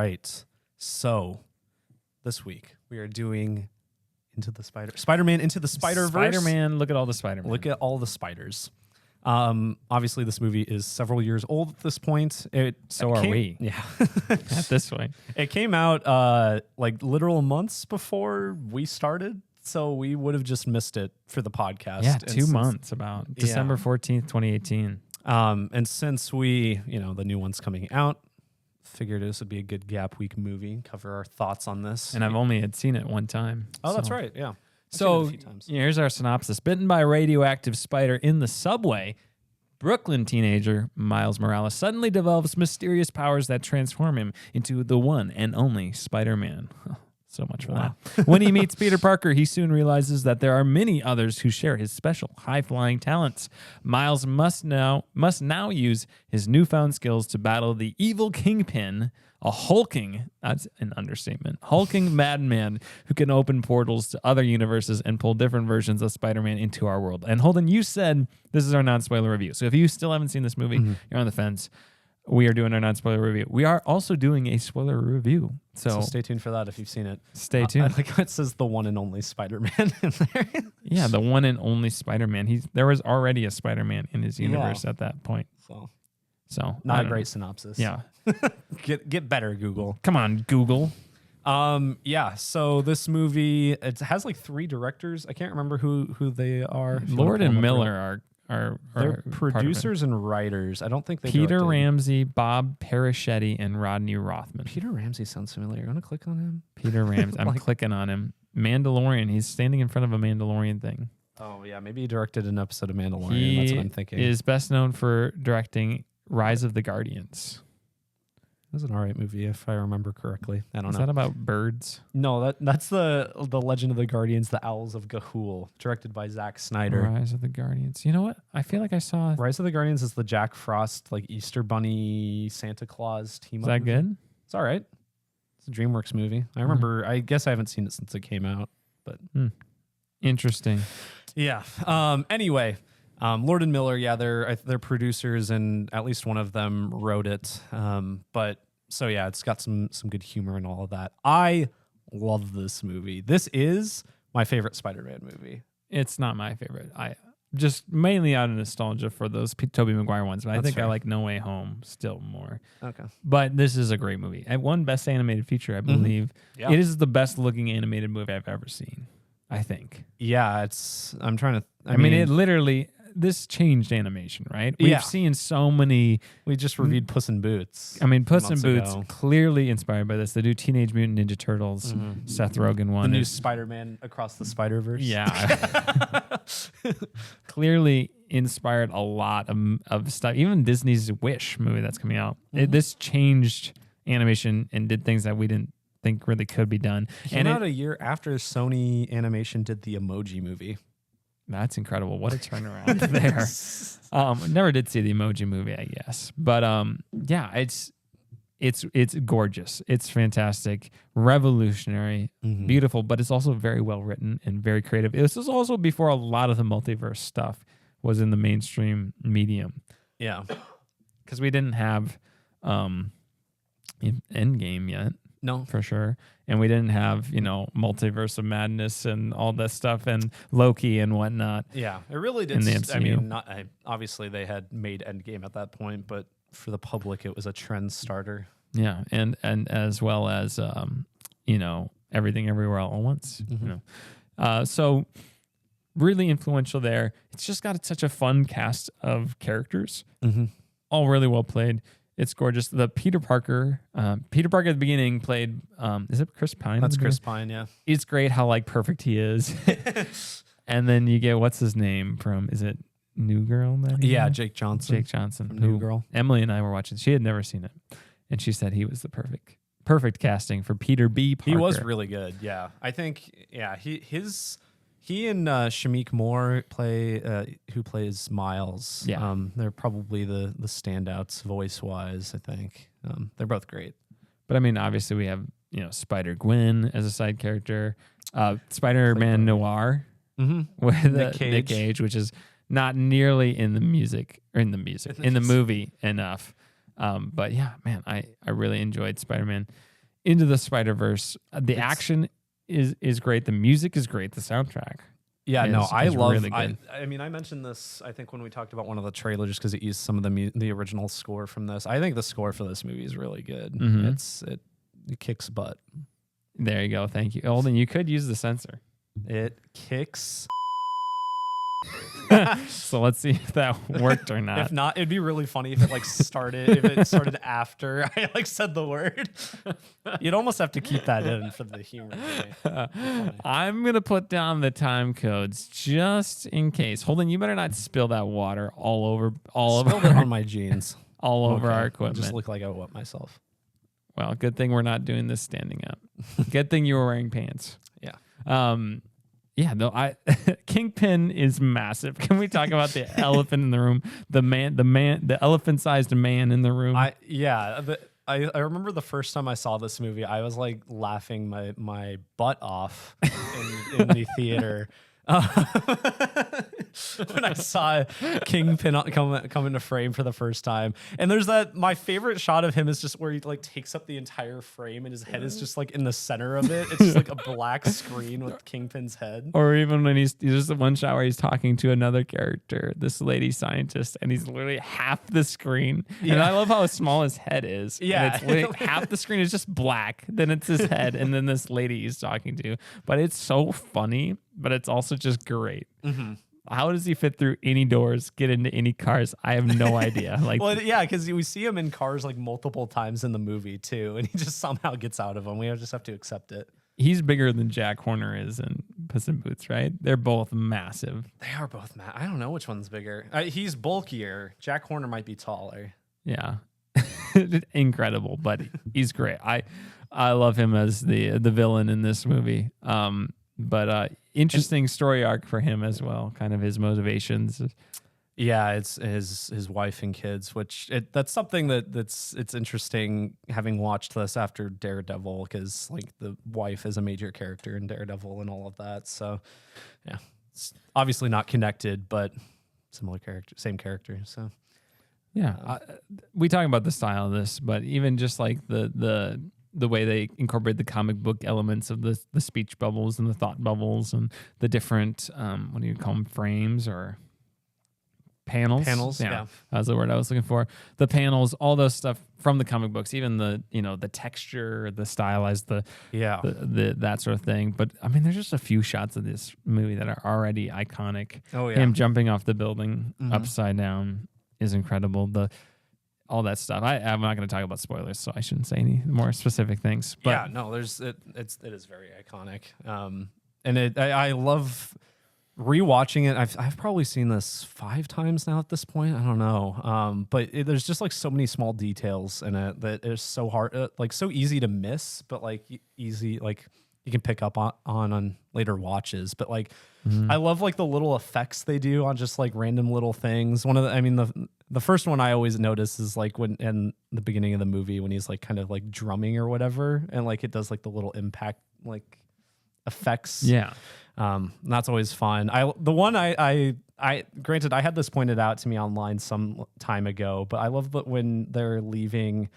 right. So this week we are doing Spider-Man Into the Spider-Verse. Spider-Man, look at all the Spider-Man. Look at all the spiders. Obviously, this movie is several years old at this point. So are we. Yeah. At this point. It came out like literal months before we started, so we would have just missed it for the podcast. Yeah, And 2 months about December 14th, 2018. And since the new one's coming out, figured this would be a good gap week movie, cover our thoughts on this. And I've only had seen it one time. Oh, that's right. Yeah. So here's our synopsis. Bitten by a radioactive spider in the subway, Brooklyn teenager Miles Morales suddenly develops mysterious powers that transform him into the one and only Spider-Man. So much for that. When he meets Peter Parker, he soon realizes that there are many others who share his special high-flying talents. Miles must now use his newfound skills to battle the evil Kingpin, a hulking, that's an understatement, hulking madman who can open portals to other universes and pull different versions of Spider-Man into our world. And Holden, you said this is our non-spoiler review. So if you still haven't seen this movie, you're on the fence. We are doing our non-spoiler review. We are also doing a spoiler review. So stay tuned for that if you've seen it. Stay tuned. I like how it says the one and only Spider-Man in there. Yeah, the one and only Spider-Man. There was already a Spider-Man in his universe at that point. So not a great synopsis. Yeah. Get better, Google. Come on, Google. So this movie, it has like 3 directors. I can't remember who they are. Lord and Miller are they're producers and writers. I don't think they Peter directed. Ramsey, Bob Paraschetti, and Rodney Rothman. Peter Ramsey sounds familiar. You want to click on him? Peter Ramsey. I'm clicking on him. Mandalorian. He's standing in front of a Mandalorian thing. Oh, yeah. Maybe he directed an episode of Mandalorian. That's what I'm thinking. He is best known for directing Rise of the Guardians. That was an all right movie, if I remember correctly. I don't know. Is that about birds? No, that's the Legend of the Guardians, the Owls of Ga'Hoole, directed by Zack Snyder. Rise of the Guardians. You know what? I feel like I saw... Rise of the Guardians is the Jack Frost, like Easter Bunny, Santa Claus team up. Is that good? It's all right. It's a DreamWorks movie. I remember, I guess I haven't seen it since it came out, but... Interesting. Yeah. Anyway... Lord and Miller, yeah, they're producers, and at least one of them wrote it. But so yeah, it's got some good humor and all of that. I love this movie. This is my favorite Spider-Man movie. It's not my favorite. I just mainly out of nostalgia for those Tobey Maguire ones, but I think I like No Way Home still more. Okay. But this is a great movie. It won Best Animated Feature, I believe. Yeah. It is the best looking animated movie I've ever seen, I think. Yeah, I'm trying to... I mean, it literally... This changed animation, right? We've seen so many... We just reviewed Puss in Boots. I mean, Puss in Boots, clearly inspired by this. They do Teenage Mutant Ninja Turtles, Seth Rogen one. The new Spider-Man Across the Spider-Verse. Yeah. Clearly inspired a lot of stuff. Even Disney's Wish movie that's coming out. This changed animation and did things that we didn't think really could be done. Came out a year after Sony Animation did the Emoji Movie. That's incredible. What a turnaround there. Never did see the Emoji Movie, I guess. But yeah, it's gorgeous. It's fantastic, revolutionary, beautiful, but it's also very well written and very creative. This was also before a lot of the multiverse stuff was in the mainstream medium. Yeah. Because we didn't have Endgame yet. No, for sure. And we didn't have, Multiverse of Madness and all that stuff and Loki and whatnot. Yeah, it really did. In the MCU. I mean, obviously they had made Endgame at that point, but for the public, it was a trend starter. Yeah, and as well as, Everything Everywhere All at Once. So really influential there. It's just got such a fun cast of characters, all really well played. It's gorgeous. The Peter Parker at the beginning played, is it Chris Pine? That's Chris Pine, yeah. It's great how perfect he is. And then you get, what's his name from, is it New Girl? Yeah, Jake Johnson. Jake Johnson. From New Girl. Emily and I were watching. She had never seen it. And she said he was the perfect casting for Peter B. Parker. He was really good, yeah. I think, yeah, he and Shameik Moore who plays Miles. Yeah. They're probably the standouts voice-wise, I think. They're both great. But I mean, obviously we have, Spider-Gwen as a side character, Spider-Man Noir with Nick Cage, which is not nearly in the movie enough. But yeah, man, I really enjoyed Spider-Man. Into the Spider-Verse. The action is great. The music is great. The soundtrack. Yeah, no, I love. Really good. I mean, I mentioned this. I think when we talked about one of the trailers, because it used some of the original score from this. I think the score for this movie is really good. Mm-hmm. It kicks butt. There you go. Thank you, Holden. You could use the censor. It kicks. So let's see if that worked or not. If not, it'd be really funny if it started after I said the word. You'd almost have to keep that in for the humor. I'm gonna put down the time codes just in case. Holden, you better not spill that water all over it on my jeans. All over our equipment. I just look like I wet myself. Well, good thing we're not doing this standing up. Good thing you were wearing pants. Yeah. Yeah, no, Kingpin is massive. Can we talk about the elephant in the room? The elephant-sized man in the room. I remember the first time I saw this movie, I was like laughing my butt off in the theater. When I saw Kingpin come into frame for the first time. And there's my favorite shot of him is just where he like takes up the entire frame and his head is just like in the center of it. It's just like a black screen with Kingpin's head. Or even when he's just the one shot where he's talking to another character, this lady scientist, and he's literally half the screen. Yeah. And I love how small his head is. Yeah. And it's like half the screen is just black. Then it's his head and then this lady he's talking to. But it's so funny, but it's also just great. Mm-hmm. How does he fit through any doors, get into any cars? I have no idea. Like, well, yeah, because we see him in cars like multiple times in the movie too, and he just somehow gets out of them. We just have to accept it. He's bigger than Jack Horner is in Puss in Boots, right? They're both massive. They are both I don't know which one's bigger. He's bulkier. Jack Horner might be taller. Yeah. Incredible, but he's great. I love him as the villain in this movie. But interesting story arc for him as well, kind of his motivations. Yeah, it's his wife and kids, which that's something it's interesting having watched this after Daredevil, because like the wife is a major character in Daredevil and all of that. So yeah, it's obviously not connected, but similar character, same character. So yeah, we talk about the style of this, but even just like the way they incorporate the comic book elements of the speech bubbles and the thought bubbles and the different, what do you call them, frames or panels? Panels, yeah. That's the word I was looking for. The panels, all those stuff from the comic books, even the texture, the stylized, the that sort of thing. But I mean, there's just a few shots of this movie that are already iconic. Oh yeah. Him jumping off the building upside down is incredible. All that stuff. I'm not going to talk about spoilers, so I shouldn't say any more specific things. But yeah, no, it is very iconic. And I love rewatching it. I've probably seen this 5 times now at this point. I don't know. But there's just like so many small details in it that is so hard, like so easy to miss, but like easy, like you can pick up on later watches. But like, I love like the little effects they do on just like random little things. The first one I always notice is like when in the beginning of the movie when he's like kind of like drumming or whatever, and like it does like the little impact like effects. Yeah. That's always fun. I granted I had this pointed out to me online some time ago, but I love that when they're leaving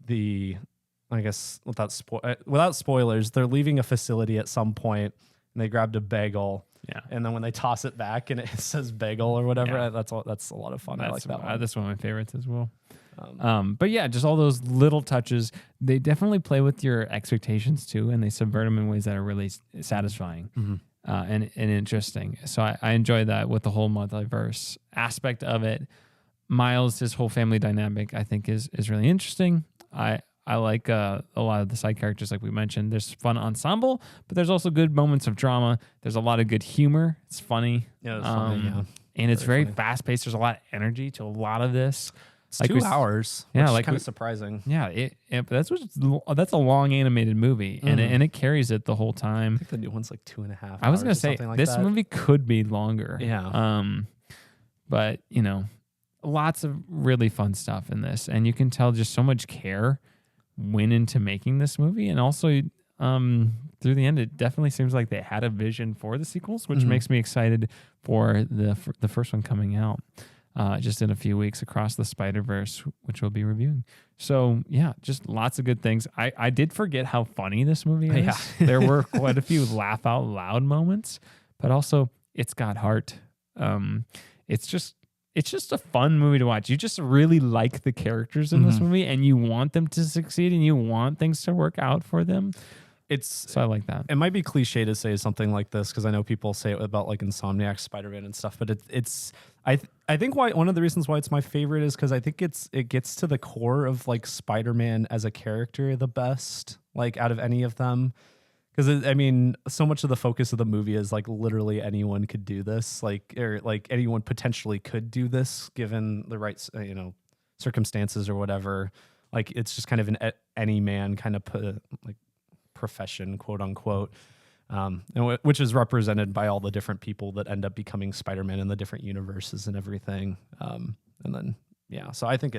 I guess without spoilers, they're leaving a facility at some point and they grabbed a bagel. Yeah. And then when they toss it back and it says bagel or whatever, that's a lot of fun. I like that one. That's one of my favorites as well. But yeah, just all those little touches, they definitely play with your expectations too, and they subvert them in ways that are really satisfying and interesting. So I enjoy that with the whole multiverse aspect of it. Miles, his whole family dynamic, I think is really interesting. I like a lot of the side characters, like we mentioned. There's fun ensemble, but there's also good moments of drama. There's a lot of good humor. It's funny. Yeah, it's funny, yeah. And it's very fast paced. There's a lot of energy to a lot of this. It's like 2 hours. Yeah, which like is kind of surprising. Yeah, that's a long animated movie, and it carries it the whole time. I think the new one's like 2.5 hours. I was gonna say this movie could be longer. Yeah. But lots of really fun stuff in this, and you can tell just so much care went into making this movie, and also through the end it definitely seems like they had a vision for the sequels, which makes me excited for the first one coming out. just in a few weeks across the Spider-Verse, which we'll be reviewing. So yeah, just lots of good things. I did forget how funny this movie is. Yeah. There were quite a few laugh out loud moments, but also it's got heart. It's just a fun movie to watch. You just really like the characters in this movie, and you want them to succeed, and you want things to work out for them. So I like that. It might be cliche to say something like this because I know people say it about like Insomniac Spider-Man and stuff, but I think one of the reasons why it's my favorite is because I think it gets to the core of like Spider-Man as a character the best, like out of any of them. Because I mean, so much of the focus of the movie is like literally anyone could do this, or anyone potentially could do this given the right circumstances or whatever. Like it's just kind of an any man kind of like profession, quote unquote, which is represented by all the different people that end up becoming Spider-Man in the different universes and everything. And then so I think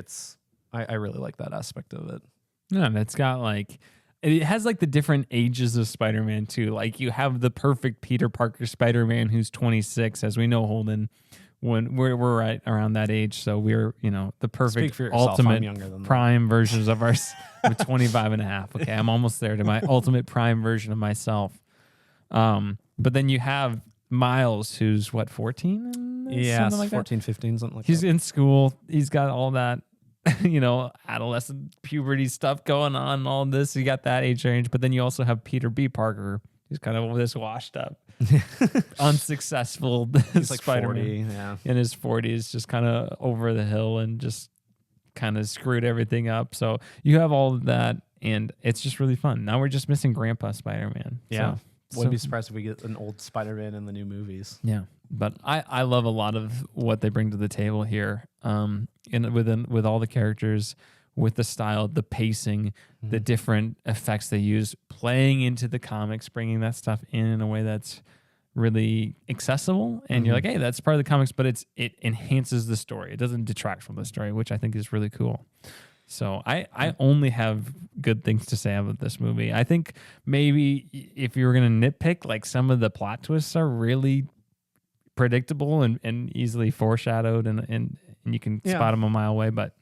I really like that aspect of it. Yeah, and it's got like. It has like the different ages of Spider-Man too. Like you have the perfect Peter Parker Spider-Man who's 26, as we know, Holden, when we're right around that age. So we're, the perfect ultimate prime versions of our 25 and a half. Okay, I'm almost there to my ultimate prime version of myself. But then you have Miles, who's 14? Yeah, like 14, 15, something like that. He's that. in school. He's got all that. Adolescent puberty stuff going on and all this. You got that age range, but then you also have Peter B. Parker, who's kind of this washed up, unsuccessful he's like Spider-Man 40, in his 40s, just kind of over the hill and just kind of screwed everything up. So you have all of that, and it's just really fun. Now we're just missing Grandpa Spider-Man. Yeah. Wouldn't be surprised if we get an old Spider-Man in the new movies. Yeah. But I love a lot of what they bring to the table here. With all the characters, with the style, the pacing, the different effects they use, playing into the comics, bringing that stuff in a way that's really accessible. And you're like, hey, that's part of the comics, but it enhances the story. It doesn't detract from the story, which I think is really cool. So I only have good things to say about this movie. I think maybe if you were going to nitpick, like some of the plot twists are really predictable and easily foreshadowed, and you can spot them a mile away. But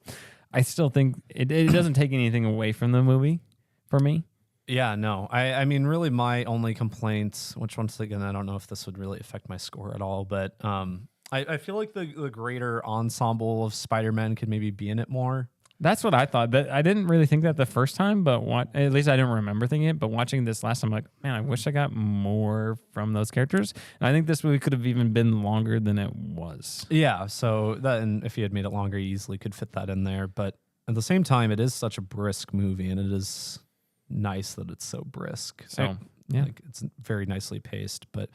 I still think it doesn't take anything away from the movie for me. Yeah, no. I mean, really my only complaint, which once again, I don't know if this would really affect my score at all, but I feel like the greater ensemble of Spider-Man could maybe be in it more. That's what I thought. I didn't really think that the first time, but at least I didn't remember thinking it. But watching this last time, I'm like, man, I wish I got more from those characters. And I think this movie could have even been longer than it was. Yeah, so and if you had made it longer, you easily could fit that in there. But at the same time, it is such a brisk movie, and it is nice that it's so brisk. So it's very nicely paced. But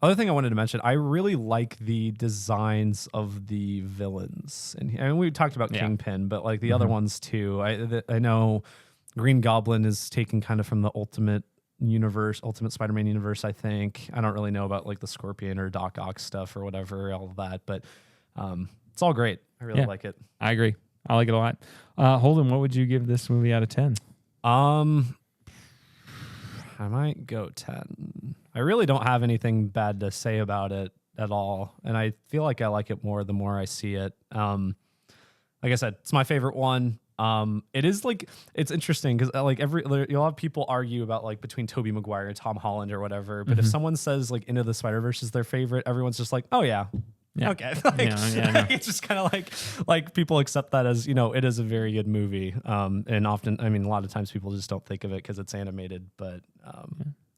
other thing I wanted to mention, I really like the designs of the villains, and we talked about Kingpin, but like the other ones too. I know Green Goblin is taken kind of from the Ultimate Spider-Man universe. I think I don't really know about like the Scorpion or Doc Ock stuff or whatever, all of that, but it's all great. I really like it. I agree. I like it a lot. Holden, what would you give this movie out of 10? I might go 10. I really don't have anything bad to say about it at all, and I feel like I like it more the more I see it. Like I said, it's my favorite one. It is like, it's interesting because like you'll have people argue about like between Tobey Maguire and Tom Holland or whatever, but if someone says like Into the Spider-Verse is their favorite, everyone's just like, oh yeah. Okay. It's just kind of like people accept that as, it is a very good movie. And often, I mean, a lot of times people just don't think of it because it's animated, but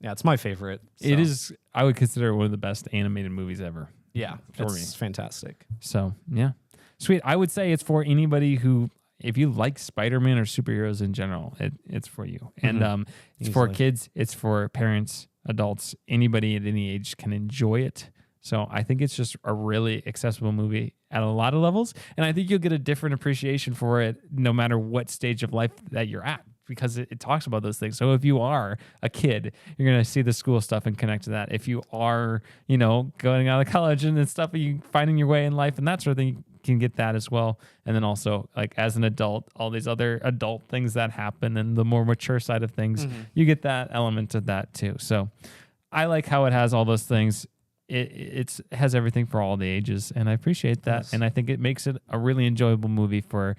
it's my favorite. So. It is, I would consider it one of the best animated movies ever. Yeah. It's fantastic. So, yeah. Sweet. I would say it's for anybody who, if you like Spider-Man or superheroes in general, it's for you. And it's for kids, it's for parents, adults, anybody at any age can enjoy it. So I think it's just a really accessible movie at a lot of levels. And I think you'll get a different appreciation for it no matter what stage of life that you're at, because it talks about those things. So if you are a kid, you're going to see the school stuff and connect to that. If you are, going out of college and stuff, you finding your way in life and that sort of thing, you can get that as well. And then also, like as an adult, all these other adult things that happen and the more mature side of things, you get that element of that too. So I like how it has all those things. it has everything for all the ages, and I appreciate that. Yes. And I think it makes it a really enjoyable movie for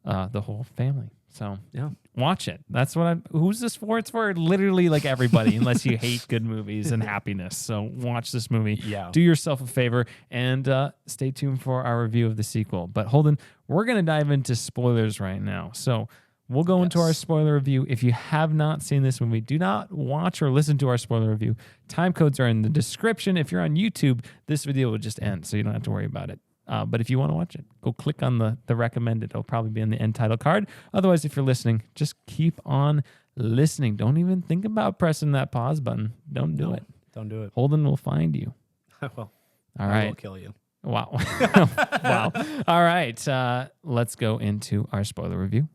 the whole family. So Yeah. watch it. That's what who's this for? It's for literally like everybody, unless you hate good movies and happiness. So watch this movie. Yeah. Do yourself a favor and stay tuned for our review of the sequel. But Holden, we're going to dive into spoilers right now. So we'll go into our spoiler review. If you have not seen this movie, do not watch or listen to our spoiler review. Time codes are in the description. If you're on YouTube, this video will just end, so you don't have to worry about it. But if you want to watch it, go click on the recommended. It'll probably be in the end title card. Otherwise, if you're listening, just keep on listening. Don't even think about pressing that pause button. Don't do it. Don't do it. Holden will find you. Well, All I right. will kill you. Wow. Wow. All right. Let's go into our spoiler review.